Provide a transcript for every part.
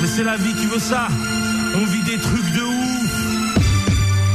Mais c'est la vie qui veut ça. On vit des trucs de ouf,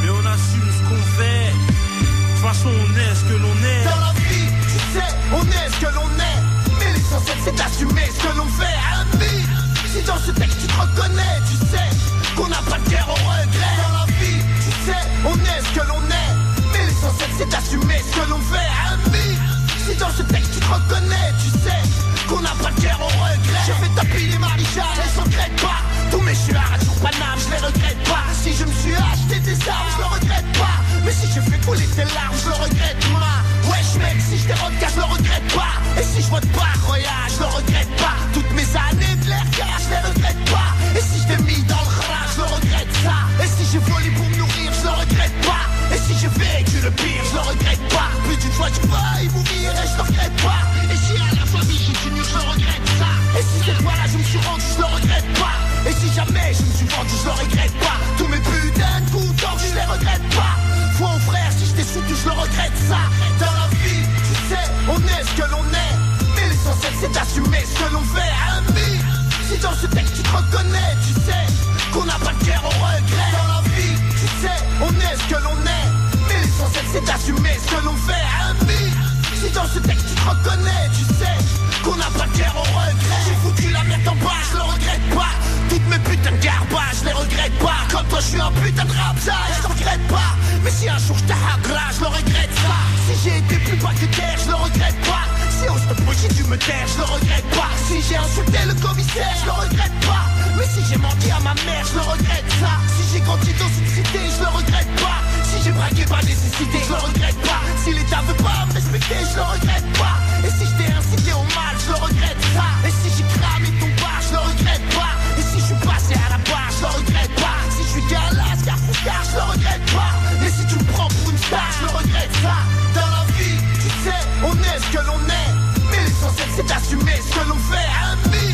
mais on assume ce qu'on fait. De toute façon on est ce que l'on est. Dans la vie, tu sais, on est ce que l'on est. Mais l'essentiel c'est d'assumer ce que l'on fait. Ami, si dans ce texte tu te reconnais, tu sais qu'on n'a pas de guerre au regret. Dans la vie, tu sais, on est ce que l'on est. Mais l'essentiel c'est d'assumer ce que l'on fait. Ami, si dans ce texte tu te reconnais, tu sais qu'on n'a pas de guerre au regret. J'ai fait tapis les maréchals, elles s'en regrette pas. Tous mes chuards sur Paname, je les regrette pas. Si je me suis acheté des armes, je le regrette pas. Mais si j'ai fait couler tes larmes, je le regrette pas. Wesh mec, si je dérobe car je le regrette pas. Et si je vote pas, Roya, je le regrette pas. Toutes mes années de l'air car je les regrette pas. Et si je t'ai mis dans le rat, je le regrette ça. Et si j'ai volé pour me nourrir, je le regrette pas. Et si j'ai vécu le pire, je le regrette pas. Plus d'une fois tu vas y mourir et je le regrette pas. Et si à la famille j'ai tenu, je le regrette ça. Et si cette fois-là je me suis rendu, je le regrette pas. Et si jamais je me suis vendu, je le regrette pas. Tous mes putains de coups tordus, je les regrette pas. Foi au frère, si je t'ai soutenu, je le regrette ça. Dans la vie, tu sais, on est ce que l'on est. Mais l'essentiel c'est d'assumer ce que l'on fait. Ami, si dans ce texte tu te reconnais, tu sais qu'on n'a pas de guerre au regret. Dans la vie, tu sais, on est ce que l'on est. Mais l'essentiel c'est d'assumer ce que l'on fait. Ami, si dans ce texte tu te reconnais, tu sais qu'on n'a pas de guerre au regret. J'ai foutu la merde en bas, je le regrette pas. Toutes mes putains de garbages, je les regrette pas. Comme toi je suis un putain de rapsage, je le regrette pas. Mais si un jour je t'agra, je le regrette ça. Si j'ai été plus bas que terre, je le regrette pas. Si on se j'ai dû me taire, je le regrette pas. Si j'ai insulté le commissaire, je le regrette pas. Mais si j'ai menti à ma mère, je le regrette ça. Si j'ai grandi dans une cité, je le regrette pas. Si j'ai braqué ma nécessité, je le regrette pas. Si l'État veut pas me respecter, je le regrette pas. Et si je t'ai incité au mal, je le regrette ça. Et si j'ai cramé ton bar, je le regrette pas. Et si je suis passé à la barre, je le regrette pas. Si je suis galas, car je le regrette pas. Et si tu me prends pour une star, je le regrette ça. Dans la vie, tu sais, on est ce que l'on est. Mais l'essentiel c'est d'assumer ce que l'on fait. Ami,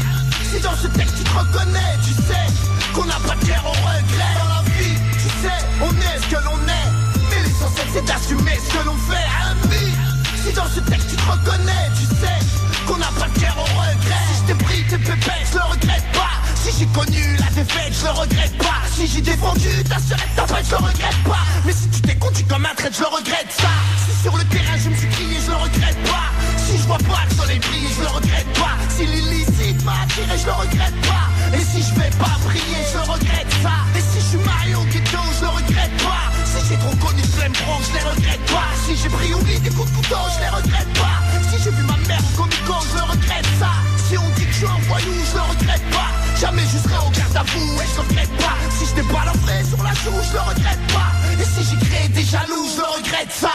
si dans ce texte tu te reconnais, tu sais qu'on n'a pas de guerre au regret. Dans la vie, tu sais, on est ce que l'on est. Mais l'essentiel c'est d'assumer ce que l'on fait. Ami, si dans ce texte tu te reconnais, tu sais qu'on n'a pas de guerre au regret. Si je t'ai pris tes pépettes, je le regrette pas. Si j'ai connu la défaite, je le regrette pas. Si j'ai défendu ta sœurette, ta fête, je le regrette pas. Mais si tu t'es conduit comme un traître, je le regrette ça. Si sur le terrain je me suis crié, je le regrette pas. Si je vois pas le soleil briller, je le regrette pas. Si l'illicite m'a attiré, je le regrette pas. Et si je vais pas briller, je le regrette ça. Et si je suis marié au ghetto, je le regrette pas. Si j'ai trop connu de pleine bronze, je les regrette pas. Si j'ai pris au lit des coups de couteau, je les regrette pas. Si j'ai vu ma mère au comico, je le regrette ça. Si on dit que je suis un voyou, je le regrette pas. Jamais je serai au garde à vous et je le regrette pas. Si je t'ai pas l'enfré sur la joue, je le regrette pas. Et si j'ai créé des jaloux, je le regrette ça.